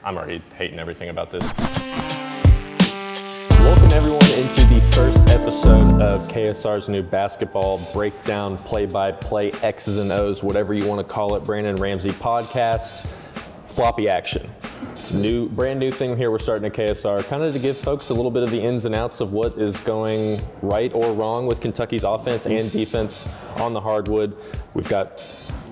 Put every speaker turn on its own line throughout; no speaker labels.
I'm already hating everything about this. Welcome everyone into the first episode of KSR's new basketball breakdown, play-by-play, X's and O's, whatever you want to call it, Brandon Ramsey podcast, floppy action. It's a brand new thing here we're starting at KSR, kind of to give folks a little bit of the ins and outs of what is going right or wrong with Kentucky's offense and defense on the hardwood. We've got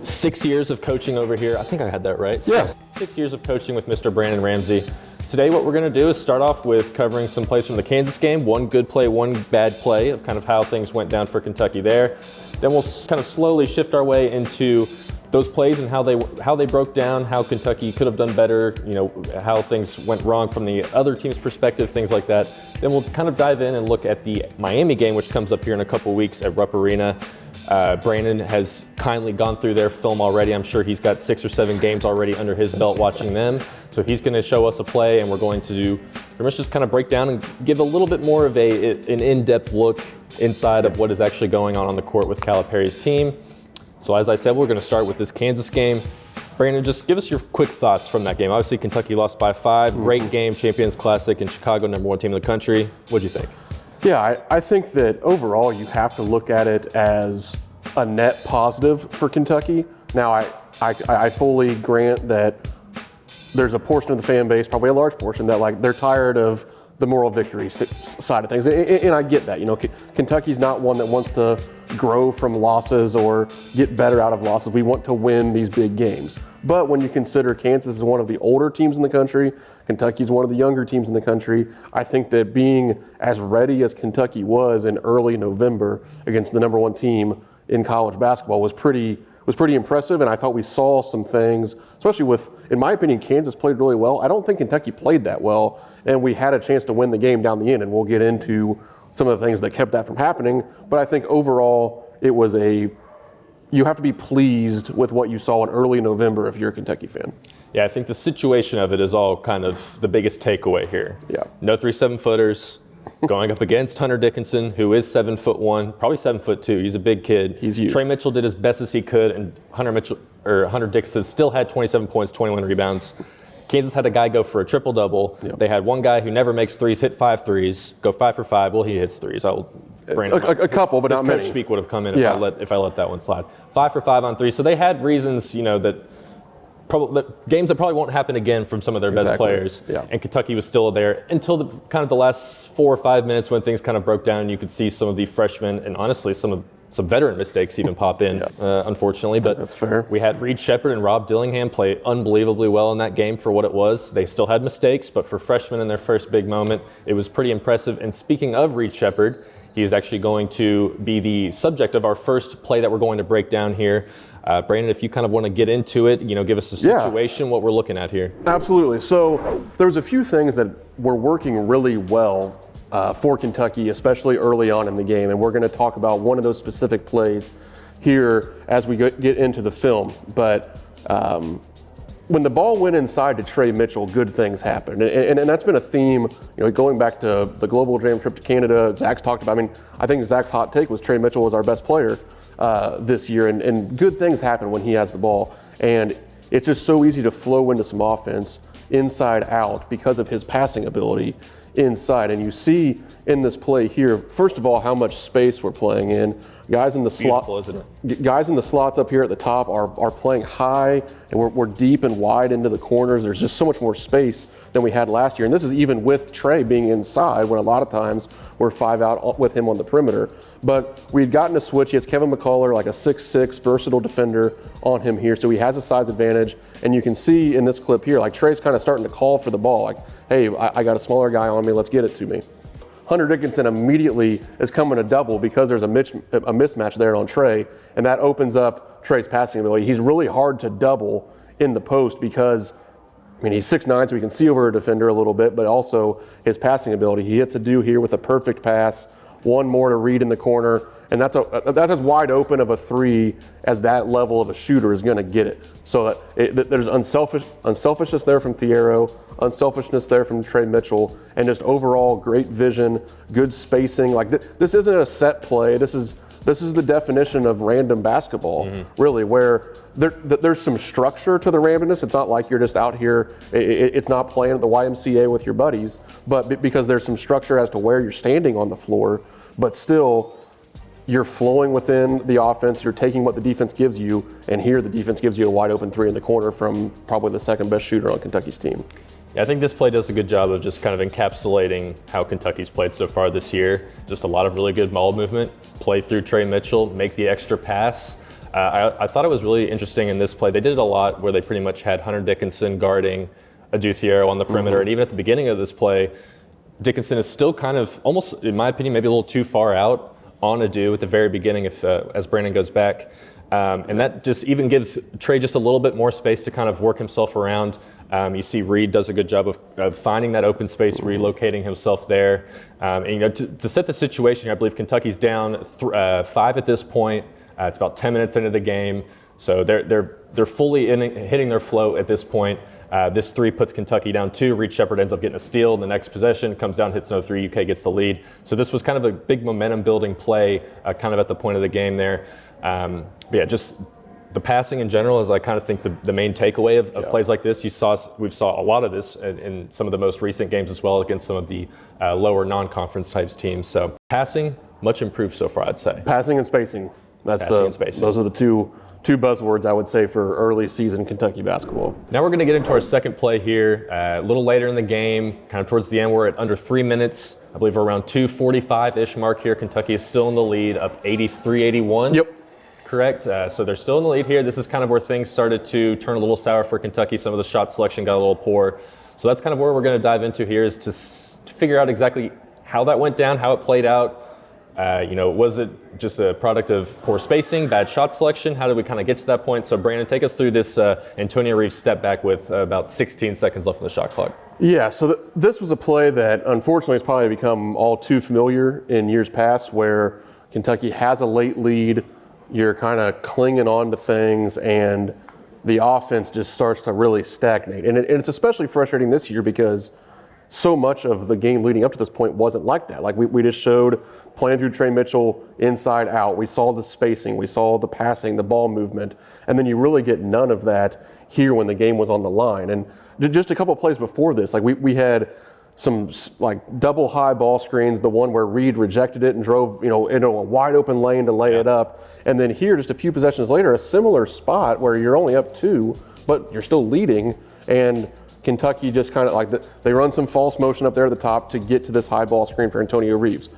6 years of coaching over here. I think I had that right.
Yeah.
6 years of coaching with Mr. Brandon Ramsey. Today what we're going to do is start off with covering some plays from the Kansas game, one good play, one bad play of kind of how things went down for Kentucky there. Then we'll kind of slowly shift our way into those plays and how they broke down, how Kentucky could have done better, how things went wrong from the other team's perspective, things like that. Then we'll kind of dive in and look at the Miami game, which comes up here in a couple weeks at Rupp Arena. Brandon has kindly gone through their film already. I'm sure he's got 6 or 7 games already under his belt watching them. So he's going to show us a play, and we're going to do pretty much just kind of break down and give a little bit more of an in-depth look inside of what is actually going on the court with Calipari's team. So as I said, we're going to start with this Kansas game. Brandon, just give us your quick thoughts from that game. Obviously, Kentucky lost by 5. Great game, Champions Classic in Chicago, number 1 team in the country. What'd you think?
Yeah, I think that overall you have to look at it as a net positive for Kentucky. Now, I fully grant that there's a portion of the fan base, probably a large portion, that they're tired of the moral victory side of things, and I get that. Kentucky's not one that wants to grow from losses or get better out of losses. We want to win these big games. But when you consider Kansas is one of the older teams in the country, Kentucky's one of the younger teams in the country, I think that being as ready as Kentucky was in early November against the number 1 team in college basketball was pretty impressive, and I thought we saw some things, especially with, in my opinion, Kansas played really well. I don't think Kentucky played that well, and we had a chance to win the game down the end, and we'll get into some of the things that kept that from happening. But I think overall, you have to be pleased with what you saw in early November if you're a Kentucky fan.
Yeah, I think the situation of it is all kind of the biggest takeaway here.
Yeah.
No 3 7-footers going up against Hunter Dickinson, who is 7'1", probably 7'2". He's a big kid.
He's huge.
Trey Mitchell did as best as he could, and Hunter Dickinson still had 27 points, 21 rebounds. Kansas had a guy go for a triple-double.
Yep.
They had one guy who never makes threes, hit 5 threes, go 5 for 5. Well, he hits threes.
A couple, but not many.
Coach speak would have come in if I let that one slide. 5 for 5 on 3. So they had reasons, games that probably won't happen again from some of their best players.
Yeah.
And Kentucky was still there until the last 4 or 5 minutes when things kind of broke down. You could see some of the freshmen and honestly some veteran mistakes even pop in, unfortunately. But
that's fair.
We had Reed Sheppard and Rob Dillingham play unbelievably well in that game for what it was. They still had mistakes, but for freshmen in their first big moment, it was pretty impressive. And speaking of Reed Sheppard, he is actually going to be the subject of our first play that we're going to break down here. Brandon, if you kind of want to get into it, give us a situation, what we're looking at here.
Absolutely. So there's a few things that were working really well for Kentucky, especially early on in the game, and we're going to talk about one of those specific plays here as we get into the film. But when the ball went inside to Trey Mitchell, good things happened, and that's been a theme, going back to the Global Jam trip to Canada. Zach's talked about. I think Zach's hot take was Trey Mitchell was our best player this year, and good things happen when he has the ball, and it's just so easy to flow into some offense inside out because of his passing ability inside. And you see in this play here, first of all, how much space we're playing in. Guys in the slots up here at the top are playing high, and we're deep and wide into the corners. There's just so much more space than we had last year. And this is even with Trey being inside, when a lot of times we're 5 out with him on the perimeter. But we'd gotten a switch. He has Kevin McCullar, like a 6'6", versatile defender on him here. So he has a size advantage. And you can see in this clip here, Trey's kind of starting to call for the ball. Like, hey, I got a smaller guy on me. Let's get it to me. Hunter Dickinson immediately is coming to double because there's a mismatch there on Trey. And that opens up Trey's passing ability. He's really hard to double in the post because he's 6'9", so he can see over a defender a little bit, but also his passing ability. He hits a do here with a perfect pass, one more to Reed in the corner, and that's as wide open of a 3 as that level of a shooter is going to get it. So there's unselfishness there from Thiero, unselfishness there from Trey Mitchell, and just overall great vision, good spacing. This isn't a set play. This is this is the definition of random basketball, really, where there's some structure to the randomness. It's not like you're just out here, it's not playing at the YMCA with your buddies, but because there's some structure as to where you're standing on the floor, but still, you're flowing within the offense, you're taking what the defense gives you, and here the defense gives you a wide open three in the corner from probably the second best shooter on Kentucky's team.
Yeah, I think this play does a good job of just kind of encapsulating how Kentucky's played so far this year. Just a lot of really good ball movement, play through Trey Mitchell, make the extra pass. I thought it was really interesting in this play. They did it a lot where they pretty much had Hunter Dickinson guarding Adou Thiero on the perimeter, and even at the beginning of this play, Dickinson is still kind of almost, in my opinion, maybe a little too far out on Adou at the very beginning as Brandon goes back. And that just even gives Trey just a little bit more space to kind of work himself around. You see Reed does a good job of finding that open space, relocating himself there. And to set the situation, I believe Kentucky's down 5 at this point. It's about 10 minutes into the game. So they're fully hitting their flow at this point. This 3 puts Kentucky down 2. Reed Sheppard ends up getting a steal. The next possession comes down, hits no 3. UK gets the lead. So this was kind of a big momentum building play, kind of at the point of the game there. But yeah, just the passing in general is, I kind of think, the main takeaway of plays like this. We've saw a lot of this in some of the most recent games as well against some of the lower non-conference types teams. So passing much improved so far, I'd say.
Passing and spacing. Those are the two buzzwords I would say for early season Kentucky basketball.
Now we're going to get into our second play here. A little later in the game, kind of towards the end, we're at under 3 minutes. I believe we're around 2:45-ish mark here. Kentucky is still in the lead, up 83-81.
Yep.
Correct. So they're still in the lead here. This is kind of where things started to turn a little sour for Kentucky. Some of the shot selection got a little poor. So that's kind of where we're going to dive into here, is to figure out exactly how that went down, how it played out. Was it just a product of poor spacing, bad shot selection? How did we kind of get to that point? So Brandon, take us through this Antonio Reeves step back with about 16 seconds left on the shot clock.
Yeah, so this was a play that unfortunately has probably become all too familiar in years past, where Kentucky has a late lead, you're kind of clinging on to things, and the offense just starts to really stagnate. And it's especially frustrating this year because so much of the game leading up to this point wasn't like that. Like we just showed playing through Trey Mitchell inside out. We saw the spacing, we saw the passing, the ball movement, and then you really get none of that here when the game was on the line. And just a couple of plays before this, like we had some like double high ball screens, the one where Reed rejected it and drove into a wide open lane to lay it up. And then here, just a few possessions later, a similar spot where you're only up 2, but you're still leading, and Kentucky just kind of like they run some false motion up there at the top to get to this high ball screen for Antonio Reeves.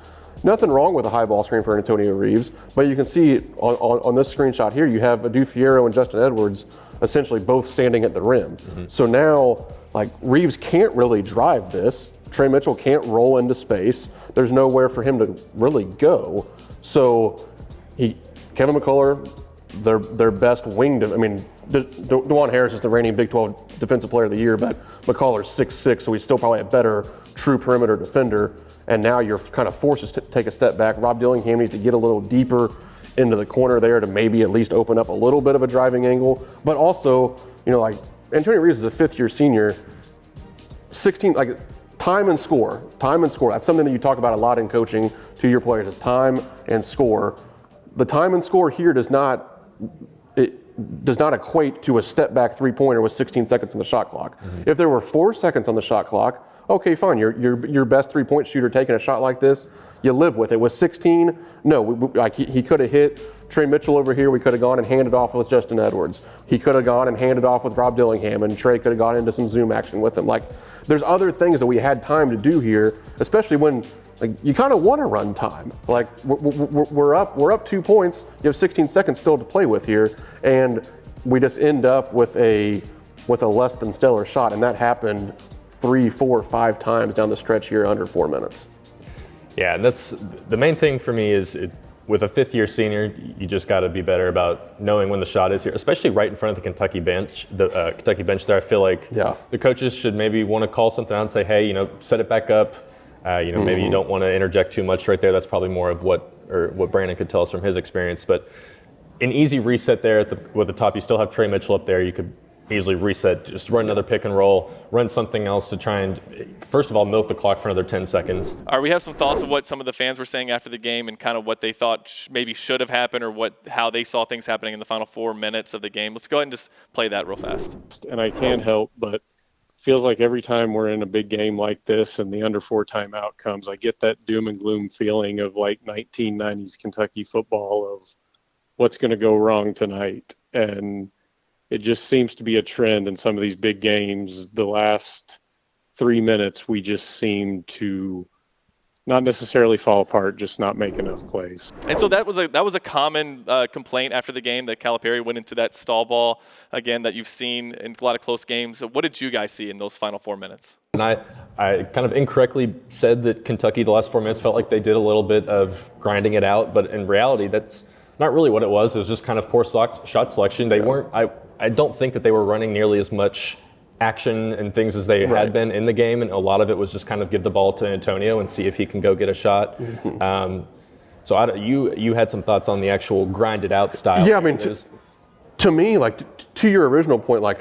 Nothing wrong with a high ball screen for Antonio Reeves, but you can see on this screenshot here, you have Adou Thiero and Justin Edwards essentially both standing at the rim. So now, like, Reeves can't really drive this. Trey Mitchell can't roll into space. There's nowhere for him to really go. So Kevin McCullough, their best winged, DeJuan Harris is the reigning Big 12 Defensive Player of the Year, but McCullough's 6'6", so he's still probably a better true perimeter defender. And now you're kind of forced to take a step back. Rob Dillingham needs to get a little deeper into the corner there to maybe at least open up a little bit of a driving angle. But also, like Antonio Reeves is a 5th-year senior, 16, like time and score. That's something that you talk about a lot in coaching to your players, is time and score. The time and score here does not equate to a step back 3-pointer with 16 seconds on the shot clock. If there were 4 seconds on the shot clock, okay, fine. Your best 3-point shooter taking a shot like this, you live with it. With 16, no, he could have hit Trey Mitchell over here. We could have gone and handed off with Justin Edwards. He could have gone and handed off with Rob Dillingham, and Trey could have gone into some zoom action with him. Like, there's other things that we had time to do here, especially when you kind of want to run time. Like we're up 2 points. You have 16 seconds still to play with here, and we just end up with a less than stellar shot, and that happened 3, 4, 5 times down the stretch here under 4 minutes.
Yeah, and that's the main thing for me is with a 5th-year senior, you just got to be better about knowing when the shot is here, especially right in front of the Kentucky bench. The Kentucky bench there, I feel like the coaches should maybe want to call something out and say, hey, set it back up. Maybe you don't want to interject too much right there. That's probably more of what Brandon could tell us from his experience. But an easy reset there with the top. You still have Trey Mitchell up there. You could easily reset, just run another pick and roll, run something else to try and, first of all, milk the clock for another 10 seconds.
All right, we have some thoughts of what some of the fans were saying after the game and kind of what they thought maybe should have happened or how they saw things happening in the final 4 minutes of the game. Let's go ahead and just play that real fast.
And I can't help but feels like every time we're in a big game like this and the under 4 timeout comes, I get that doom and gloom feeling of like 1990s Kentucky football of what's going to go wrong tonight. And it just seems to be a trend in some of these big games. The last 3 minutes, we just seem to not necessarily fall apart, just not make enough plays.
And so that was a common complaint after the game that Calipari went into that stall ball again that you've seen in a lot of close games. What did you guys see in those final 4 minutes?
And I kind of incorrectly said that Kentucky the last 4 minutes felt like they did a little bit of grinding it out, but in reality, that's not really what it was. It was just kind of poor shot selection. They weren't. I don't think that they were running nearly as much action and things as they had been in the game, and a lot of it was just kind of give the ball to Antonio and see if he can go get a shot. So you had some thoughts on the actual grinded out style.
Yeah, I mean, to me, like to your original point, like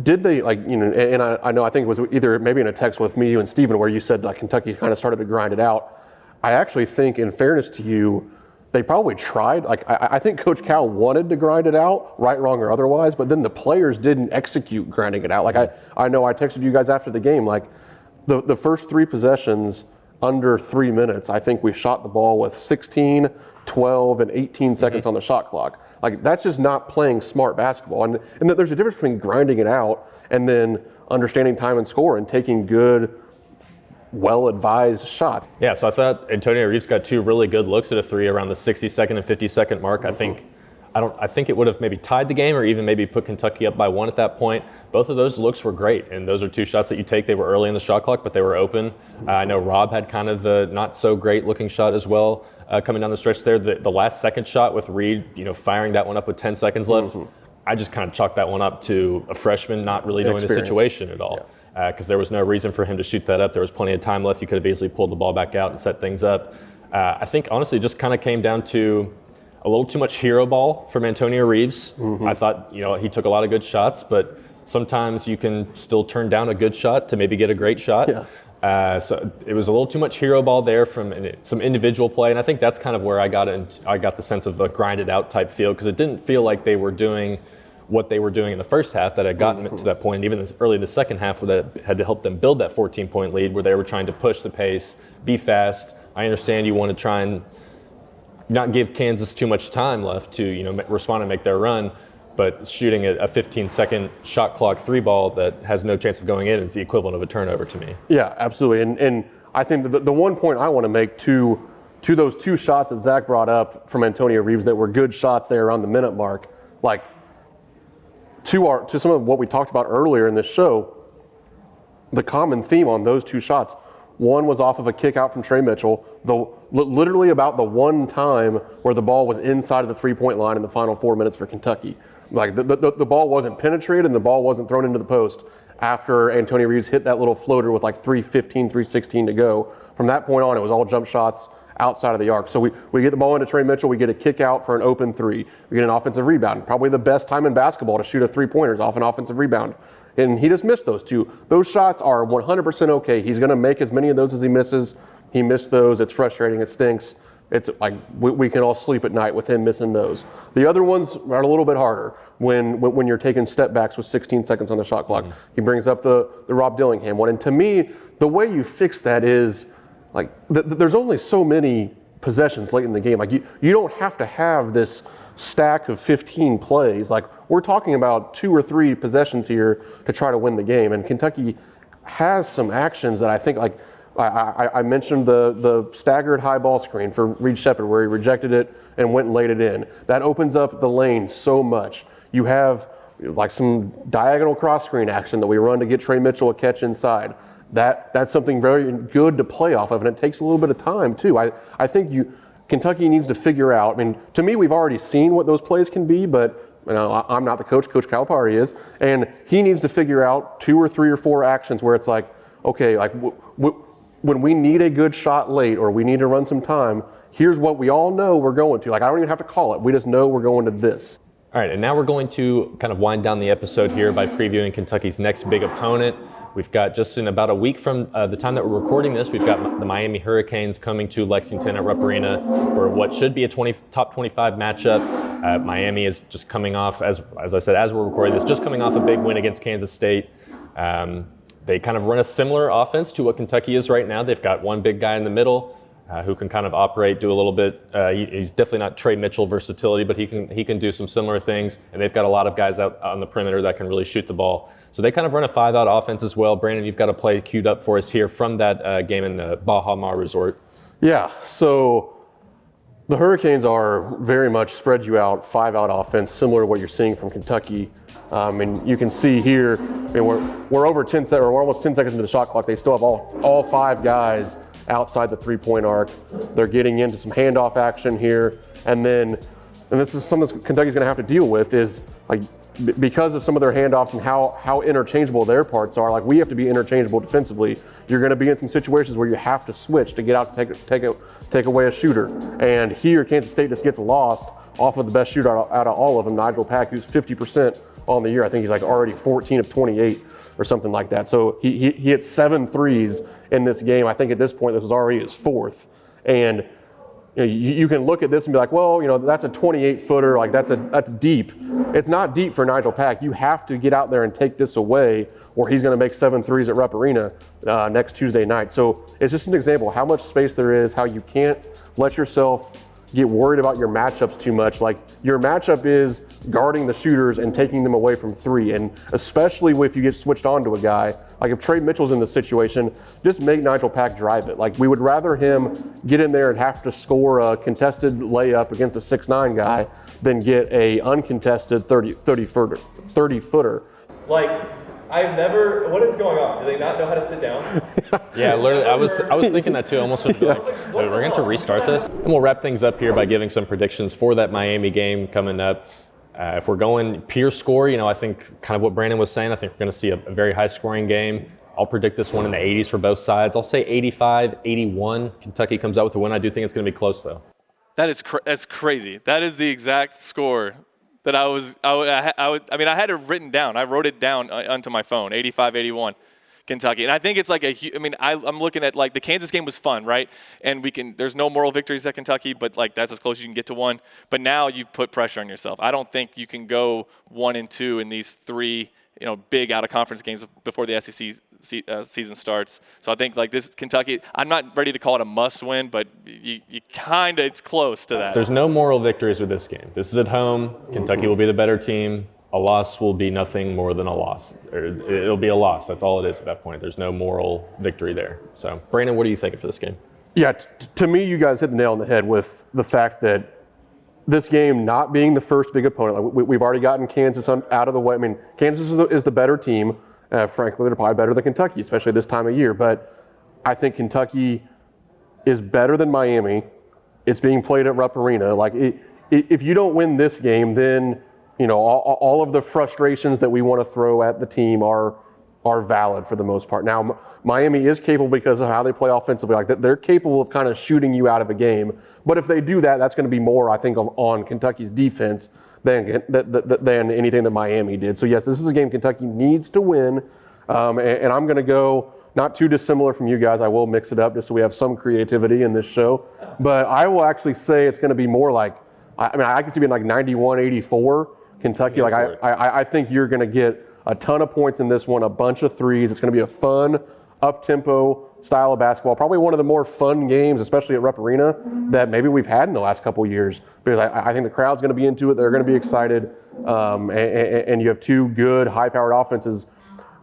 did they and I know I think it was either maybe in a text with me, you and Steven, where you said like Kentucky kind of started to grind it out. I actually think, in fairness to you, they probably tried. Like I think Coach Cal wanted to grind it out, right, wrong, or otherwise, but then the players didn't execute grinding it out. Like I know I texted you guys after the game, like the first 3 possessions under 3 minutes, I think we shot the ball with 16, 12, and 18 seconds on the shot clock. Like that's just not playing smart basketball. And there's a difference between grinding it out and then understanding time and score and taking good, well-advised shots.
Yeah, so I thought Antonio Reeves got 2 really good looks at a 3 around the 60-second and 50-second mark. I think it would have maybe tied the game or even maybe put Kentucky up by 1 at that point. Both of those looks were great, and those are 2 shots that you take. They were early in the shot clock, but they were open. I know Rob had kind of a not so great looking shot as well coming down the stretch there. The last second shot with Reed, firing that one up with 10 seconds left, I just kind of chalked that one up to a freshman not really knowing the situation at all.
Yeah.
Because there was no reason for him to shoot that up. There was plenty of time left. You could have easily pulled the ball back out and set things up. I think, honestly, it just kind of came down to a little too much hero ball from Antonio Reeves. I thought, he took a lot of good shots, but sometimes you can still turn down a good shot to maybe get a great shot.
Yeah.
So it was a little too much hero ball there from some individual play, and I think that's kind of where I got the sense of a grinded out type feel, because it didn't feel like they were doing what they were doing in the first half that had gotten to that point, even early in the second half, where that had to help them build that 14-point lead, where they were trying to push the pace, be fast. I understand you want to try and not give Kansas too much time left to respond and make their run, but shooting a 15-second shot clock 3 ball that has no chance of going in is the equivalent of a turnover to me.
Yeah, absolutely. And I think the one point I want to make to those 2 shots that Zach brought up from Antonio Reeves that were good shots there around the minute mark, like to some of what we talked about earlier in this show, the common theme on those 2 shots, one was off of a kick out from Trey Mitchell, literally about the one time where the ball was inside of the 3-point line in the final 4 minutes for Kentucky. Like the ball wasn't penetrated and the ball wasn't thrown into the post after Antonio Reeves hit that little floater with like 3:15, 3:16 to go. From that point on, it was all jump shots outside of the arc. So we get the ball into Trey Mitchell, we get a kick out for an open 3. We get an offensive rebound. Probably the best time in basketball to shoot a 3-pointers off an offensive rebound. And he just missed those 2. Those shots are 100% okay. He's going to make as many of those as he misses. He missed those. It's frustrating. It stinks. It's like we can all sleep at night with him missing those. The other ones are a little bit harder when you're taking step backs with 16 seconds on the shot clock. He brings up the Rob Dillingham one. And to me, the way you fix that is, like, there's only so many possessions late in the game. Like you don't have to have this stack of 15 plays. Like we're talking about 2 or 3 possessions here to try to win the game. And Kentucky has some actions that I think, like I mentioned the staggered high ball screen for Reed Sheppard where he rejected it and went and laid it in. That opens up the lane so much. You have like some diagonal cross screen action that we run to get Trey Mitchell a catch inside. That's something very good to play off of, and it takes a little bit of time too. I think Kentucky needs to figure out. I mean, to me, we've already seen what those plays can be, but I'm not the coach. Coach Calipari is, and he needs to figure out 2 or 3 or 4 actions where it's like, okay, like when we need a good shot late or we need to run some time, here's what we all know we're going to. Like I don't even have to call it. We just know we're going to this.
All right, and now we're going to kind of wind down the episode here by previewing Kentucky's next big opponent. We've got just in about a week from the time that we're recording this, we've got the Miami Hurricanes coming to Lexington at Rupp Arena for what should be a top 25 matchup. Miami is just coming off, as I said, as we're recording this, just coming off a big win against Kansas State. They kind of run a similar offense to what Kentucky is right now. They've got one big guy in the middle who can kind of operate, do a little bit. He's definitely not Trey Mitchell versatility, but he can do some similar things. And they've got a lot of guys out on the perimeter that can really shoot the ball. So they kind of run a 5-out offense as well. Brandon, you've got a play queued up for us here from that game in the Baja Mar Resort.
Yeah, so the Hurricanes are very much spread you out, 5-out offense, similar to what you're seeing from Kentucky. And you can see here, we're over 10 seconds, or we're almost 10 seconds into the shot clock. They still have all 5 guys outside the 3-point arc. They're getting into some handoff action here. And this is something that Kentucky's gonna have to deal with, is like, because of some of their handoffs and how interchangeable their parts are, like we have to be interchangeable defensively. You're going to be in some situations where you have to switch to get out to take away a shooter. And here, Kansas State just gets lost off of the best shooter out of all of them, Nigel Pack, who's 50% on the year. I think he's like already 14 of 28 or something like that. So he hit 7 threes in this game. I think at this point, this was already his 4th. And you can look at this and be like, well, that's a 28-footer, like that's deep. It's not deep for Nigel Pack. You have to get out there and take this away, or he's going to make 7 threes at Rupp Arena next Tuesday night. So it's just an example of how much space there is, how you can't let yourself get worried about your matchups too much. Like, your matchup is guarding the shooters and taking them away from 3. And especially if you get switched on to a guy, like if Trey Mitchell's in the situation, just make Nigel Pack drive it. Like, we would rather him get in there and have to score a contested layup against a 6'9" guy than get a uncontested 30-footer.
Like, what is going on? Do they not know how to sit down? Yeah, literally, I was thinking that too. I almost like, we're going to restart this. And we'll wrap things up here by giving some predictions for that Miami game coming up. If we're going pure score, I think kind of what Brandon was saying, I think we're going to see a very high scoring game. I'll predict this one in the 80s for both sides. I'll say 85-81. Kentucky comes out with the win. I do think it's going to be close, though.
That's crazy. That is the exact score that I had it written down. I wrote it down onto my phone, 85-81. Kentucky. And I think it's like I'm looking at, like, the Kansas game was fun, right? And there's no moral victories at Kentucky, but like that's as close as you can get to one. But now you've put pressure on yourself. I don't think you can go 1-2 in these 3, big out of conference games before the SEC season starts. So I think, like, this Kentucky, I'm not ready to call it a must win, but it's close to that.
There's no moral victories with this game. This is at home. Kentucky will be the better team. A loss will be nothing more than a loss. It'll be a loss. That's all it is at that point. There's no moral victory there. So, Brandon, what are you thinking for this game? Yeah,
to me, you guys hit the nail on the head with the fact that this game not being the first big opponent. Like, we've already gotten Kansas out of the way. I mean, Kansas is the better team. Frankly, they're probably better than Kentucky, especially this time of year. But I think Kentucky is better than Miami. It's being played at Rupp Arena. Like, if you don't win this game, then all of the frustrations that we want to throw at the team are valid for the most part. Now, Miami is capable because of how they play offensively. Like, they're capable of kind of shooting you out of a game. But if they do that, that's going to be more, I think, on Kentucky's defense than anything that Miami did. So, yes, this is a game Kentucky needs to win. And I'm going to go not too dissimilar from you guys. I will mix it up just so we have some creativity in this show. But I will actually say it's going to be more like, I can see it being like 91-84. Kentucky, like I think you're going to get a ton of points in this one, a bunch of threes. It's going to be a fun, up-tempo style of basketball. Probably one of the more fun games, especially at Rupp Arena, that maybe we've had in the last couple of years. Because I think the crowd's going to be into it. They're going to be excited. And you have 2 good, high-powered offenses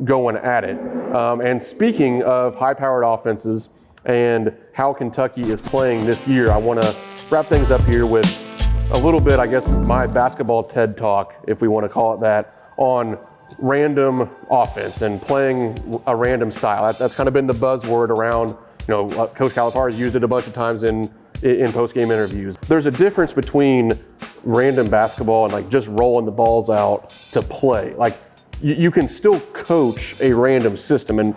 going at it. And speaking of high-powered offenses and how Kentucky is playing this year, I want to wrap things up here with a little bit, I guess, my basketball TED Talk, if we want to call it that, on random offense and playing a random style. That's kind of been the buzzword around, Coach Calipari used it a bunch of times in post-game interviews. There's a difference between random basketball and like just rolling the balls out to play. Like, you can still coach a random system, and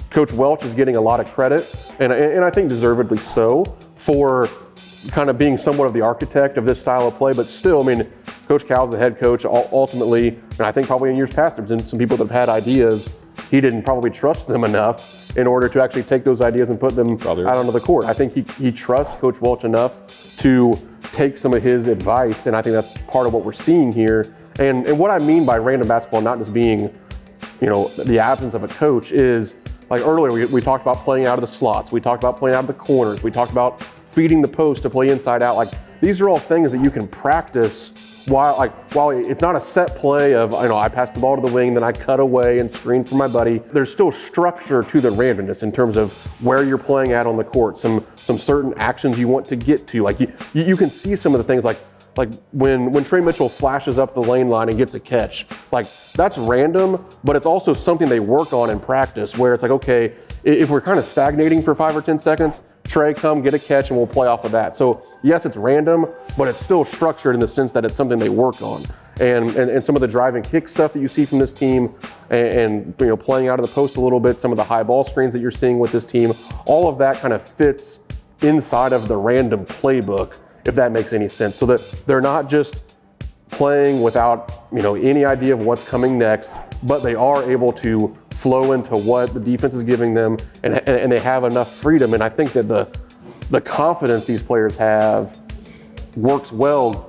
Coach Welch is getting a lot of credit, and I think deservedly so, for kind of being somewhat of the architect of this style of play. But still, Coach Coach Cal's the head coach. Ultimately, and I think probably in years past, there's been some people that have had ideas. He didn't probably trust them enough in order to actually take those ideas and put them out onto the court. I think he trusts Coach Welch enough to take some of his advice, and I think that's part of what we're seeing here. And what I mean by random basketball not just being, the absence of a coach is, like earlier, we talked about playing out of the slots. We talked about playing out of the corners. We talked about feeding the post to play inside out. Like, these are all things that you can practice while it's not a set play of, I pass the ball to the wing, then I cut away and screen for my buddy. There's still structure to the randomness in terms of where you're playing at on the court, some certain actions you want to get to. Like, you can see some of the things like when Trey Mitchell flashes up the lane line and gets a catch, like, that's random, but it's also something they work on in practice where it's like, okay, if we're kind of stagnating for 5 or 10 seconds, Trey, come get a catch and we'll play off of that. So yes, it's random, but it's still structured in the sense that it's something they work on. And some of the drive and kick stuff that you see from this team and playing out of the post a little bit, some of the high ball screens that you're seeing with this team, all of that kind of fits inside of the random playbook, if that makes any sense. So that they're not just playing without any idea of what's coming next, but they are able to flow into what the defense is giving them, and they have enough freedom. And I think that the confidence these players have works well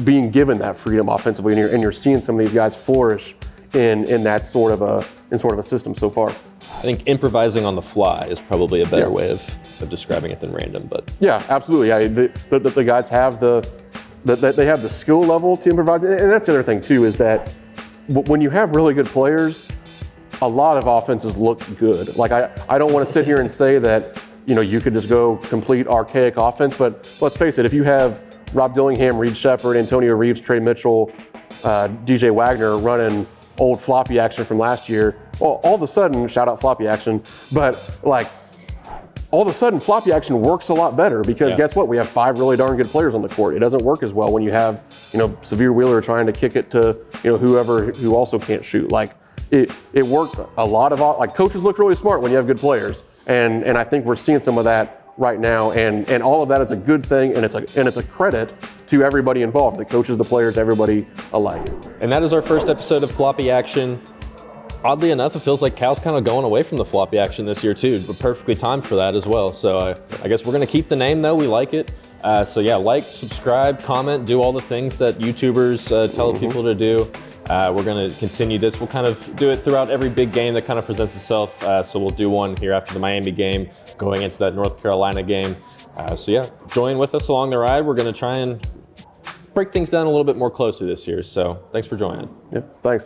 being given that freedom offensively, and you're seeing some of these guys flourish in that sort of a system so far.
I think improvising on the fly is probably a better way of describing it than random. But
yeah, absolutely. Yeah, the guys have they have the skill level to improvise, and that's the other thing too, is that when you have really good players, a lot of offenses look good. Like, I don't want to sit here and say that you could just go complete archaic offense, but let's face it, if you have Rob Dillingham, Reed Shepherd, Antonio Reeves, Trey Mitchell, DJ Wagner running old floppy action from last year, well, all of a sudden, shout out floppy action, but like, all of a sudden floppy action works a lot better because guess what? We have 5 really darn good players on the court. It doesn't work as well when you have, Severe Wheeler trying to kick it to, whoever who also can't shoot. Like, it worked a lot of, like, coaches look really smart when you have good players. And I think we're seeing some of that right now. And all of that is a good thing, and it's a credit to everybody involved, the coaches, the players, everybody alike.
And that is our first episode of Floppy Action. Oddly enough, it feels like Cal's kind of going away from the floppy action this year too, but perfectly timed for that as well. So I guess we're going to keep the name though. We like it. So yeah, like, subscribe, comment, do all the things that YouTubers tell people to do. We're going to continue this. We'll kind of do it throughout every big game that kind of presents itself. So we'll do one here after the Miami game, going into that North Carolina game. So yeah, join with us along the ride. We're going to try and break things down a little bit more closely this year. So thanks for joining.
Yeah, thanks.